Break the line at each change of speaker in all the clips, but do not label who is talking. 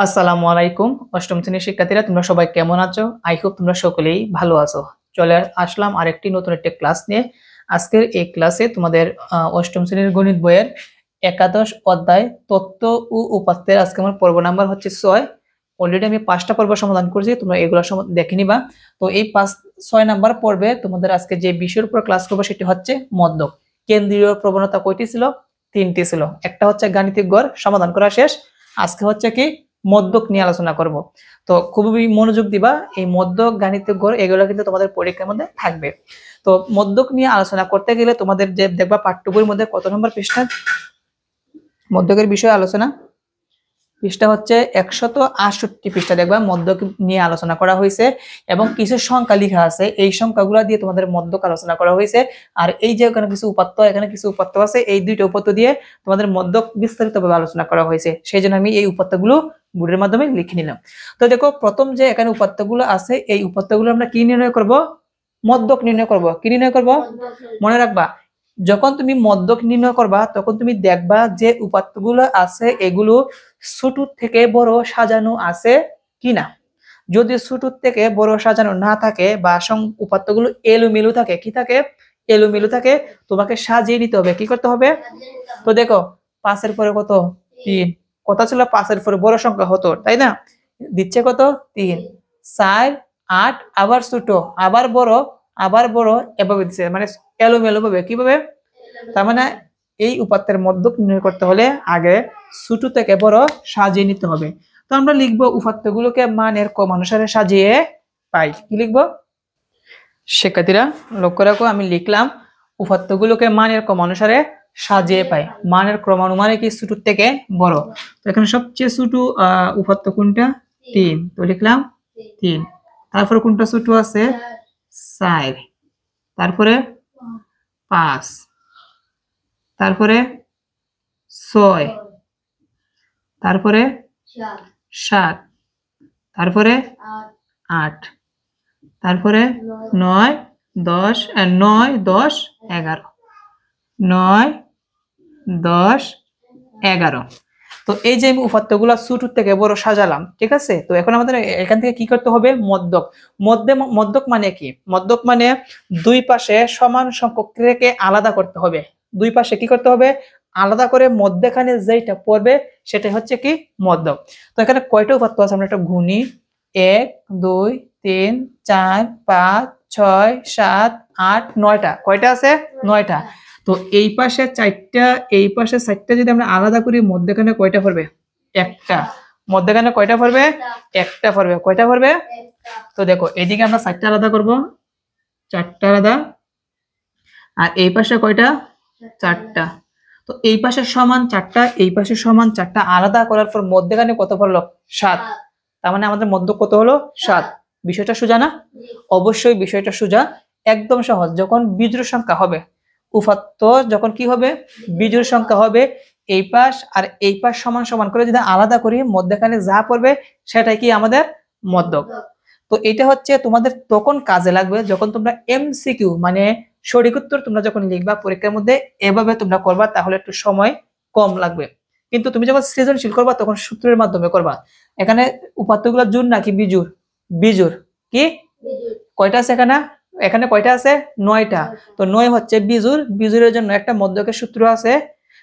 আসসালামু আলাইকুম অষ্টম শ্রেণীর শিক্ষার্থীরা, তোমরা সবাই কেমন আছো? আই হোপ তোমরা সকলেই ভালো আছো। চলে আসলাম আরেকটি নতুন একটা ক্লাস নিয়ে। আজকের এই ক্লাসে তোমাদের অষ্টম শ্রেণীর গণিত বইয়ের একাদশ অধ্যায় তত্ত্ব ও উপাত্তের আজকে আমার পর্ব নাম্বার হচ্ছে 6। অলরেডি আমি 5টা পর্ব সমাধান করেছি, তোমরা এগুলো দেখে নিবা। তো এই 6 নাম্বার পর্বে তোমাদের আজকে যে বিষয়ের উপর ক্লাস করবো সেটি হচ্ছে মদ্যক। কেন্দ্রীয় প্রবণতা কয়টি ছিল? 3টি ছিল। একটা হচ্ছে গাণিতিক গড়, সমাধান করা শেষ। আজকে হচ্ছে কি মদ্যক নিয়ে আলোচনা করব। তো খুবই মনোযোগ দিবা, এই মদ্যক, গাণিতিক গড় এগুলো কিন্তু তোমাদের পরীক্ষার মধ্যে থাকবে। তো মদ্যক নিয়ে আলোচনা করতে গেলে তোমাদের যে দেখবা পাঠ্য বইয়ের মধ্যে কত নম্বর পৃষ্ঠা মদ্যকের বিষয়ে আলোচনা, পৃষ্ঠা হচ্ছে 168 পৃষ্ঠা। দেখবা মদ্যক নিয়ে আলোচনা করা হয়েছে এবং কিছু সংখ্যা লেখা আছে, এই সংখ্যাগুলো দিয়ে তোমাদের মদ্যক আলোচনা করা হয়েছে। আর এই যে এখানে কিছু উপাত্ত, এখানে কিছু উপাত্ত আছে, এই দুইটা উপাত্ত দিয়ে তোমাদের মদ্যক বিস্তারিতভাবে আলোচনা করা হয়েছে। সেই জন্য আমি এই উপাত্তগুলো বোর্ডের মাধ্যমে লিখে নিলাম। তো দেখো, প্রথম যে এখানে উপাত্তগুলো আছে, এই উপাত্তগুলো আমরা কি নির্ণয় করব? মদ্যক নির্ণয় করব। কি নির্ণয় করব? মনে রাখবা, যখন তুমি মদ্যক নির্ণয় করবা তখন তুমি দেখবা যে উপাত্তগুলো আছে এগুলো ছোট থেকে বড় সাজানো আছে কিনা। যদি ছোট থেকে বড় সাজানো না থাকে বা উপাত্তগুলো এলোমেলো থাকে, কি থাকে? এলোমেলো থাকে, তোমাকে সাজিয়ে নিতে হবে। কি করতে হবে? তো দেখো, 5-এর পরে কত? 3। কথা ছিল 5-এর পরে বড় সংখ্যা হতো, তাই না? দিচ্ছে কত? 3, 4, 8, আবার ছোট, আবার বড়, আবার বড়, এভাবে দিচ্ছে, মানে এলোমেলো ভাবে। কিভাবে? তার মানে এই উপাত্তের মদ্যক নির্ণয় করতে হলে আগে ছোট থেকে বড় সাজিয়ে নিতে হবে। তো আমরা লিখবো উপাত্তগুলোকে মানের ক্রম অনুসারে সাজিয়ে পাই। কি লিখবো? শিক্ষার্থীরা লক্ষ্য রাখো, আমি লিখলাম উপাত্তগুলোকে মানের ক্রম অনুসারে সাজিয়ে পাই। মানের ক্রমানুমানে কি ছোট থেকে বড়। তো এখানে সবচেয়ে ছোট উপাত্ত কোনটা? 3। তো লিখলাম 3। তারপরে কোনটা ছোট আছে? 4। তারপরে 5, তারপরে 6, তারপরে 7, তারপরে 8, তারপরে 9, 10, 9, 10, 11, 9, 10, 11। তো এই যে আমি উপাত্তগুলো ছোট থেকে বড় সাজালাম, ঠিক আছে? তো এখন আমাদের এখান থেকে কি করতে হবে? মদ্যক। মদ্যক মানে কি? মদ্যক মানে দুই পাশে সমান সংখ্যক রেখে আলাদা করতে হবে। দুই পাশে কি করতে হবে? আলাদা করে মধ্যখানে যেটা পড়বে সেটা হচ্ছে কি? মদ্যক। তো এখানে কয়টা উপাত্ত আছে আমরা একটা গুনি। 1, 2, 3, 4, 5, 6, 7, 8, 9টা। কয়টা আছে? 9টা। তো এই পাশে 4টা, এই পাশে 4টা যদি আমরা আলাদা করি, মধ্যখানে কয়টা পড়বে? একটা। মধ্যখানে কয়টা পড়বে? একটা পড়বে। কয়টা পড়বে? তো দেখো, এদিকে আমরা 4টা আলাদা করব, 4টা আলাদা। আর এই পাশে কয়টা? 4টা। তো এই পাশে সমান 4টা, এই পাশে সমান 4টা আলাদা করার পর মধ্যখানে কত পড়লো? 7। তার মানে আমাদের মধ্য কত হলো? 7। বিষয়টা সোজা না? অবশ্যই বিষয়টা সোজা, একদম সহজ। যখন বিজোড় সংখ্যা হবে, উপাত্ত যখন কি হবে? বিজোড় সংখ্যা হবে, এই পাশ আর এই পাশ সমান সমান করে যদি আলাদা করি, মধ্যখানে যা পড়বে সেটাই কি? আমাদের মদ্যক। তো এটা হচ্ছে তোমাদের তখন কাজে লাগবে যখন তোমরা এমসিকিউ মানে সঠিক উত্তর তোমরা যখন লিখবা পরীক্ষার মধ্যে, এভাবে তোমরা করবা, তাহলে একটু সময় কম লাগবে। কিন্তু তুমি যখন সৃজনশীল করবা তখন সূত্রের মাধ্যমে করবা। এখানে উপাত্তগুলো জোড় নাকি বিজোড়? বিজোড়। কি? কয়টা আছে এখানে? এখানে কয়টা আছে? 9টা। তো 9 হচ্ছে বিজোড়। বিজোড়ের জন্য একটা মধ্যকের সূত্র আছে।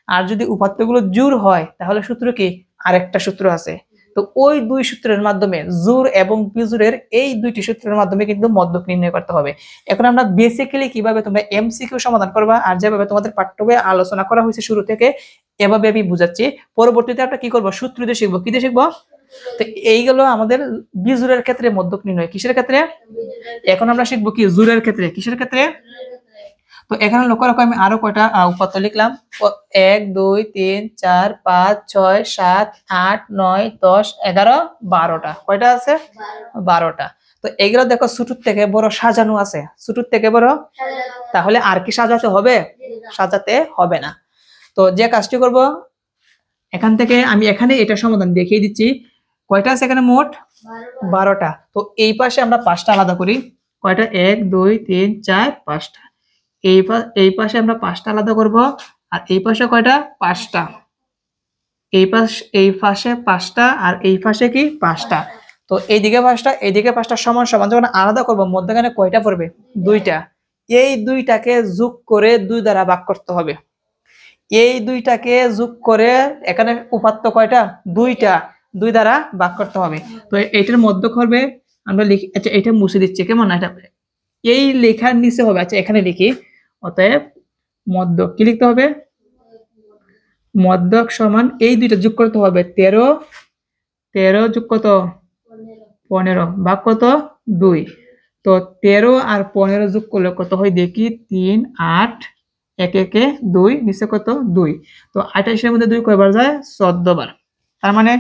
আর যদি উপাত্তগুলো জোড় হয় তাহলে সূত্র কি? আরেকটা সূত্র আছে। তো ওই দুই সূত্রের মাধ্যমে, জোড় এবং বিজোড়ের এই দুইটি সূত্রের মাধ্যমে কিন্তু মদ্যক নির্ণয় করতে হবে। এখন আমরা বেসিক্যালি কিভাবে তোমরা এমসিকিউ সমাধান করবা আর যেভাবে তোমাদের পাঠ্য বইয়ে আলোচনা করা হয়েছে শুরু থেকে, এভাবে আমি বুঝাচ্ছি। পরবর্তীতে আমরা কি করবো? সূত্র দিয়ে শিখবো। কি দিয়ে শিখবো? তো এইগুলো আমাদের বিজোড়ের ক্ষেত্রে মদ্যক নির্ণয়। কিসের ক্ষেত্রে? এখন আমরা শিখবো কি? জোড়ের ক্ষেত্রে। কিসের ক্ষেত্রে? তো এখানে লক্ষ্য রাখো, আমি আরো কয়টা উপাত্ত লিখলাম। 1, 2, 3, 4, 5, 6, 7, 8, 9, 10, 11, 12টা। কয়টা আছে? 12টা। তো এগুলো দেখো ছোট থেকে বড় সাজানো আছে। ছোট থেকে বড়, তাহলে আর কি সাজাতে হবে? সাজাতে হবে না। তো যে কাজটি করব, এখান থেকে আমি এখানে এটা সমাধান দেখিয়ে দিচ্ছি। কয়টা আছে এখানে? মোট 12টা। তো এই পাশে আমরা 5টা আলাদা করি। কয়টা? 1, 2, 3, 4, 5টা। এই পাশে আমরা 5টা আলাদা করব। আর এই পাশে কয়টা? 5টা। এই পাশে 5টা আর এই পাশে কি 5টা। তো এইদিকে 5টা এইদিকে 5টা সমান সমান, যখন আলাদা করব মধ্যখানে কয়টা পড়বে? 2টা। এই 2টাকে যোগ করে 2 দ্বারা ভাগ করতে হবে। এই 2টাকে যোগ করে এখানে উপাত্ত কয়টা? 2টা, 2 দ্বারা ভাগ করতে হবে। তো এটার মধ্যক হবে আমরা লিখি, আচ্ছা এটা মুছে দিচ্ছি কেমন, এটা এই লেখার নিচে হবে। আচ্ছা এখানে লিখি, অতএব মধ্যক কি লিখতে হবে? মধ্যক সমান এই 2টা যোগ করতে হবে 13, 13 যোগ কত? 15 ভাগ কত? 2। তো 13 আর 15 যোগ করলে কত হয় দেখি? 3, 8, 1 1 2, নিচে কত? 2। তো 28 এর মধ্যে 2 কয়বার যায়? 14 বার। তার মানে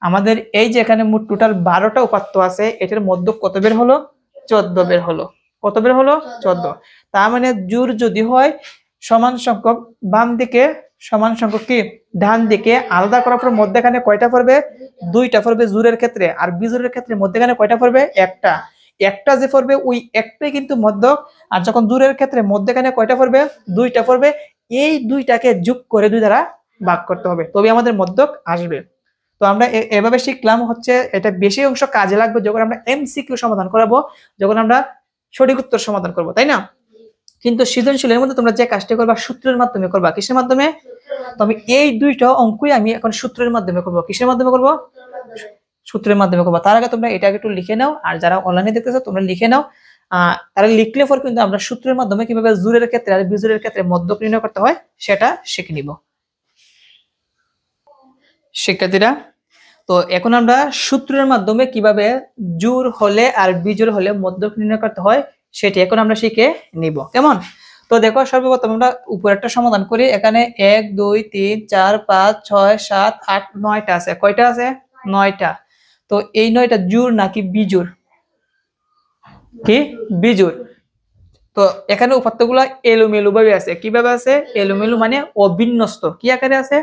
আমাদের এই যে এখানে মোট টোটাল 12টা উপাত্ত আছে, এটার মধ্যক কত বের হলো? 14 বের হলো। কত বের হলো? 14। তার মানে জোড় যদি হয় সমান সংখ্যক, বাম দিকে সমান সংখ্যক কি ডান দিকে, আলাদা করার পর মধ্যখানে কয়টা পড়বে? 2টা পড়বে জোড়ের ক্ষেত্রে, আর বিজোড়ের ক্ষেত্রে মধ্যখানে কয়টা পড়বে? একটা। একটা যে পড়বে ওই একটাই কিন্তু মধ্যক, আর যখন জোড়ের ক্ষেত্রে মধ্যখানে কয়টা পড়বে? 2টা পড়বে। এই 2টাকে যোগ করে 2 দ্বারা ভাগ করতে হবে, তবে আমাদের মধ্যক আসবে। তো আমরা এভাবে শিখলাম। হচ্ছে এটা বেশি অংশ কাজে লাগবে যখন আমরা এমসিকিউ সমাধান করাবো, যখন আমরা সঠিক উত্তর সমাধান করব, তাই না? কিন্তু সৃজনশীলের মধ্যে তোমরা যে কাজটি করবা সূত্রের মাধ্যমে করবা। কিসের মাধ্যমে? তো আমি এই 2টা অঙ্কই আমি এখন সূত্রের মাধ্যমে করব। কিসের মাধ্যমে করব? সূত্রের মাধ্যমে করবা। তার আগে তোমরা এটা একটু লিখে নাও, আর যারা অনলাইনে দেখতেছো তোমরা লিখে নাও। তারা লিখলে পর কিন্তু আমরা সূত্রের মাধ্যমে কিভাবে জোড়ের ক্ষেত্রে আর বিজোড়ের ক্ষেত্রে মধ্যক নির্ণয় করতে হয় সেটা শিখে নিব। শিক্ষার্থীরা, তো এখন আমরা সূত্রের মাধ্যমে কিভাবে জোড় হলে আর বিজোড় হলে মধ্যক নির্ণয় করতে হয় সেটি এখন আমরা শিখে নিব, কেমন? তো দেখো, সর্বপ্রথম আমরা উপর একটা সমাধান করি। এখানে 1 2 3 4 5 6 7 8 9টা আছে। কয়টা আছে? 9টা। তো এই 9টা জোড় নাকি বিজোড়? কি বিজোড়। তো এখানে উপাত্তগুলো এলোমেলো ভাবে আছে। কিভাবে আছে? এলোমেলো মানে অবিন্যস্ত। কি আকারে আছে?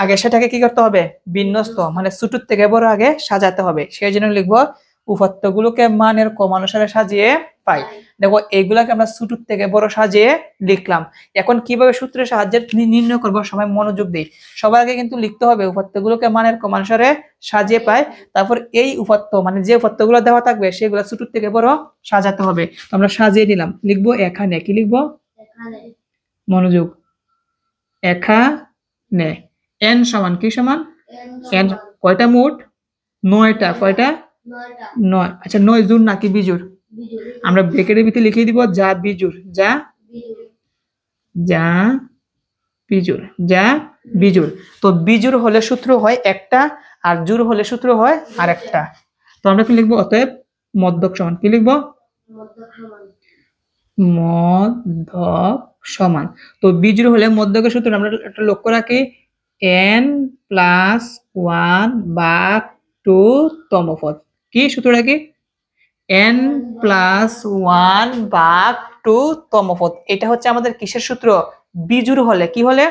আগে সেটাকে কি করতে হবে? বিন্যস্ত, মানে ছোট থেকে বড় আগে সাজাতে হবে। সেই জন্য লিখবো উপাত্তগুলোকে মানের ক্রমানুসারে সাজিয়ে পাই। দেখো এইগুলাকে আমরা ছোট থেকে বড় সাজিয়ে লিখলাম। এখন কিভাবে সূত্রের সাহায্যে নির্ণয় করবো, সবাই মনোযোগ দিই। সবার আগে কিন্তু লিখতে হবে উপাত্তগুলোকে মানের ক্রমানুসারে সাজিয়ে পাই। তারপর এই উপাত্ত মানে যে উপাত্তগুলো দেওয়া থাকবে সেগুলো ছোট থেকে বড় সাজাতে হবে। তো আমরা সাজিয়ে নিলাম। লিখবো এখানে, কি লিখবো? মনোযোগ, এখানে n সমান কি সমান? n কয়টা মোট? 9টা। কয়টা? 9। আচ্ছা 9 জোড় নাকি বিজোড়? আমরা ব্র্যাকেটের ভিতরে লিখে দিব যা বিজোড়, যা বিজোড়, যা বিজোড়। তো বিজোড় হলে সূত্র হয় একটা, আর জোড় হলে সূত্র হয় আরেকটা। তো আমরা কি লিখবো? অতএব মধ্যক সমান, কি লিখবো? মধ্যক সমান। তো বিজোড় হলে মধ্যকের সূত্র আমরা একটা লক্ষ্য রাখি, n + 1 ভাগ 2 তম পদ। কি সূত্রটা কি? n + 1 ভাগ 2 তম পদ। এটা হচ্ছে আমাদের কিসের সূত্র? বিজোড় হলে। কি হলে?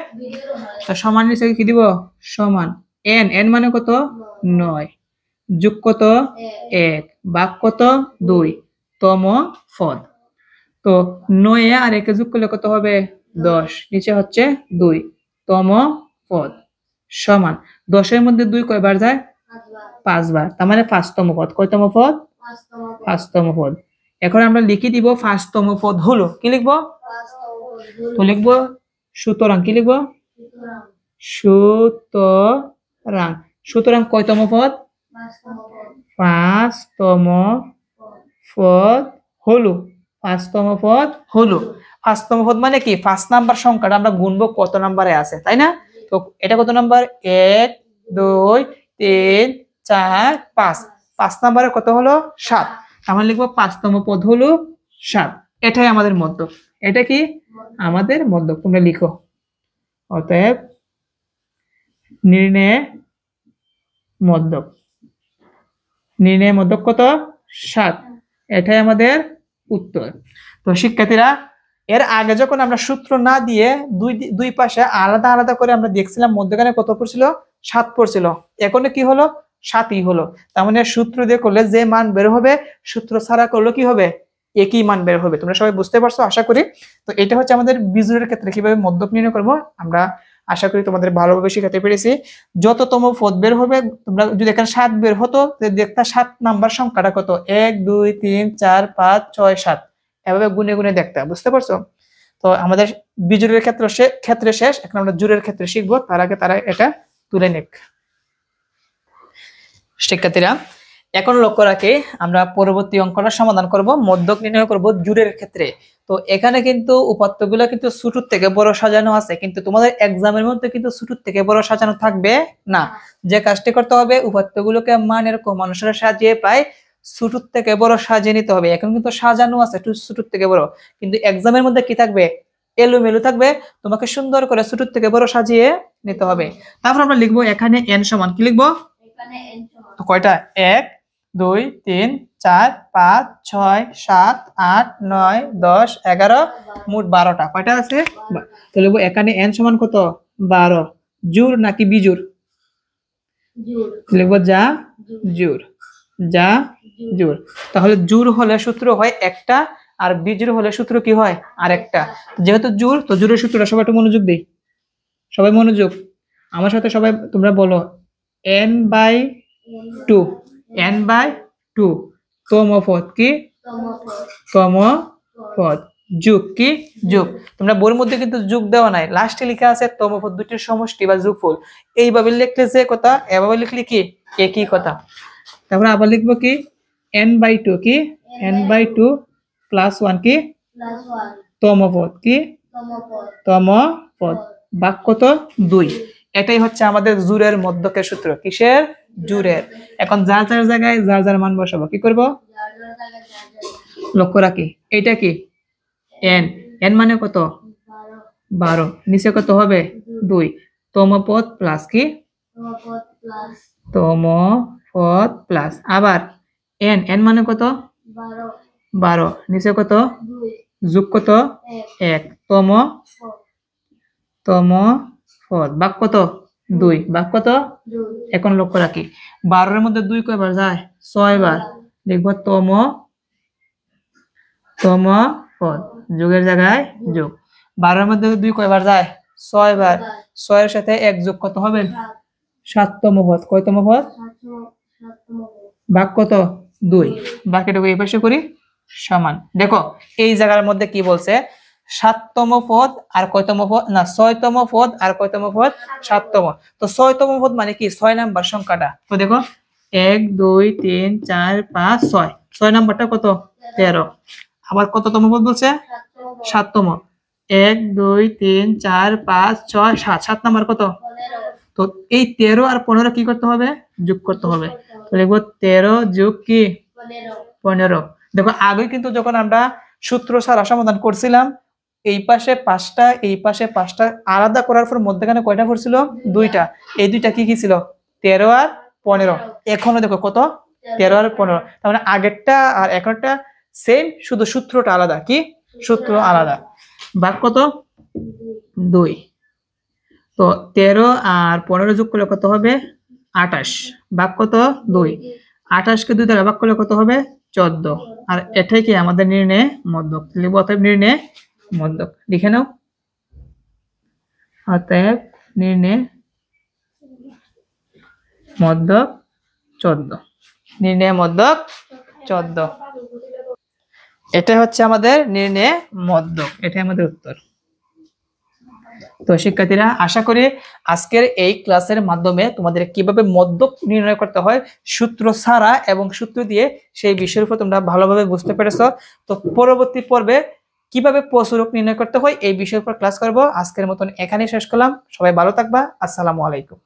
তো সমান নিচে কি দিব? সমান n মানে কত? 9 যোগ কত? 1 ভাগ কত? 2 তম পদ। তো 9 আর 1 যোগ করলে কত হবে? 10, নিচে হচ্ছে 2 তম পদ সমান 10 এর মধ্যে 2 কয়বার যায়? 5 বার। তার মানে 5তম পদ। কয়তম পদ? 5তম পদ। এখন আমরা লিখে দিব 5তম পদ হলো। কি লিখবো? তো লিখবো সুতরাং। কি লিখবো? সুতরাং। সুতরাং কয়তম পদ? 5তম পদ হলো। 5তম পদ হলো। 5তম পদ মানে কি? 5 নাম্বার সংখ্যাটা আমরা গুনবো কত নাম্বারে আছে, তাই না? তো এটা কত নাম্বার? 1 2 3 4 5। 5 নাম্বারে কত হলো? 7। আমরা লিখবো 5তম পদ হলো 7। এটাই আমাদের মধ্যক। এটা কি? আমাদের মধ্যক। তোমরা লিখো, অতএব নির্ণয় মধ্যক। নির্ণয় মধ্যক কত? 7। এটাই আমাদের উত্তর। তো শিক্ষার্থীরা, এর আগে যখন আমরা সূত্র না দিয়ে দুই পাশে আলাদা আলাদা করে আমরা দেখছিলাম মধ্যখানে কত পড়ছিল? 7 পড়ছিল। এখন কি হলো? 7ই হলো। তার মানে সূত্র দিয়ে করলে যে মান বের হবে, সূত্র ছাড়া করলে কি হবে? একই মান বের হবে। তোমরা সবাই বুঝতে পারছো আশা করি। তো এটা হচ্ছে আমাদের বিজোড়ের ক্ষেত্রে কিভাবে মধ্যক নির্ণয় করব আমরা আশা করি তোমাদের ভালোভাবে শেখাতে পেরেছি। যততম পদ বের হবে, তোমরা যদি এখানে 7 বের হতো দেখতা 7 নাম্বার সংখ্যাটা কত, 1 2 3 4 5 6 7, এভাবে গুনে গুনে দেখতা। বুঝতে পারছো? তো আমাদের বিজোড়ের ক্ষেত্রে শেষ, এখন আমরা জোড়ের ক্ষেত্রে শিখবো। তার আগে তারা এটা তুলে নিক। শিক্ষার্থীরা, এখন লক্ষ্য রাখে আমরা পরবর্তী অঙ্কটা সমাধান করব, মধ্যক নির্ণয় করব জোড়ের ক্ষেত্রে। তো এখানে কিন্তু উপাত্তগুলো কিন্তু ছোট থেকে বড় সাজানো আছে, কিন্তু তোমাদের এক্সামের মধ্যে কিন্তু ছোট থেকে বড় সাজানো থাকবে না। যে কাজটি করতে হবে, উপাত্তগুলোকে মানের কম অনুসারে সাজিয়ে প্রায় ছোট থেকে বড় সাজিয়ে নিতে হবে। এখন কিন্তু সাজানো আছে ছোট থেকে বড়, কিন্তু এক্সামের মধ্যে কি থাকবে, এলোমেলো থাকবে। তোমাকে সুন্দর করে ছোট থেকে বড় সাজিয়ে নিতে হবে। তারপর আমরা লিখবো এখানে n সমান, কি লিখবো, তো কয়টা, 1 2 3 4 5 6 7 8 9 10 11, মোট 12টা। কয়টা আছে, তো লিখবো এখানে n সমান কত, 12। জোড় নাকি বিজোড়, লিখবো যা জোড়, যা জোড়। তাহলে জোড় হলে সূত্র হয় একটা, আর বিজোড় হলে সূত্র কি হয়, আরেকটা। যেহেতু জোড়, তো জোড়ের সূত্রটা সবাই একটু মনোযোগ দেই, সবাই মনোযোগ আমার সাথে, সবাই তোমরা বলো n/2, n/2 তম পদ কি, তম পদ, যোগ কি, যোগ। তোমরা বইয়ের মধ্যে কিন্তু যোগ দেওয়া নাই, লাস্টে লেখা আছে তম পদ দুটির সমষ্টি বা যোগফল। এইভাবে লিখলে যে কথা, এভাবে লিখলে কি একই কথা। তারপরে আবার লিখবো কি, n/2 কি, n/2 প্লাস 1 কি, তম পদ কি, তম পদ, ভাগ কত, 2। এটাই হচ্ছে আমাদের জোড়ের মধ্যকের সূত্র। কিসের, জোড়ের। এখন যার যার জায়গায় যার যার মান বসাবো। কি করব, লক্ষ্য রাখি, এটা কি n, n মানে কত, 12, নিচে কত হবে, 2, তম পদ প্লাস কি, তম পদ প্লাস আবার n, n মানে কত, 12, নিচে কত, যোগ কত, 1, তম পদ, ভাগ কত, 2, ভাগ কত। এখন লক্ষ্য রাখি 12 এর মধ্যে 2 কয়বার যায়, 6 বার। লিখবো তম পদ, যোগের জায়গায় যোগ। 12 এর মধ্যে 2 কয়বার যায়, 6 বার। 6 এর সাথে 1 যোগ কত হবে, 7তম পদ। কয়তম পদ, ভাগ কত, 2। বাকিটুকু এই পাশে করি, সমান। দেখো এই জায়গার মধ্যে কি বলছে, 7তম পদ আর কয়তম পদ, না 6তম পদ আর কয়তম পদ, 7তম। তো 6তম পদ মানে কি, 6 নাম্বার সংখ্যাটা। তো দেখো 1 2 3 4 5 6, 6 নাম্বারটা কত, 13। আবার কততম পদ বলছে, 7তম। 1 2 3 4 5 6 7, 7 নাম্বার কত, তো এই 13 আর 15 কি করতে হবে, যোগ করতে হবে। তো লিখবো 13 যোগ কি, 15। দেখো আগে কিন্তু যখন আমরা সূত্র ছাড়া সমাধান করছিলাম, এই পাশে 5টা এই পাশে 5টা আলাদা করার পর মধ্যখানে কয়টা পড়ছিল, 2টা। এই 2টা কি কি ছিল, 13 আর 15। এখনো দেখো কত, 13 আর 15। তার মানে আগেরটা আর এখনটা সেম, শুধু সূত্রটা আলাদা। কি সূত্র আলাদা। ভাগ কত, 2। তো 13 আর 15 যোগ করলে কত হবে, 28। ভাগ কত, 2। 28 কে 2 দ্বারা ভাগ করলে কত হবে, 14। আর এটাই কি আমাদের নির্ণয় মধ্যক। লিখব অতএব নির্ণয় মধ্যক, লিখে নাও। অতএব নির্ণয় মধ্যক 14, নির্ণয় মধ্যক 14। এটা হচ্ছে আমাদের নির্ণয় মধ্যক, এটাই আমাদের উত্তর। তো শিক্ষার্থীরা, আশা করি আজকের এই ক্লাসের মাধ্যমে তোমাদের কিভাবে মধ্যক নির্ণয় করতে হয় সূত্র ছাড়া এবং সূত্র দিয়ে, সেই বিষয়ের উপর তোমরা ভালোভাবে বুঝতে পেরেছো। তো পরবর্তী পর্বে কিভাবে প্রচুরক নির্ণয় করতে হয় এই বিষয়ের উপর ক্লাস করব। আজকের মতন এখানেই শেষ করলাম। সবাই ভালো থাকবা। আসসালামু আলাইকুম।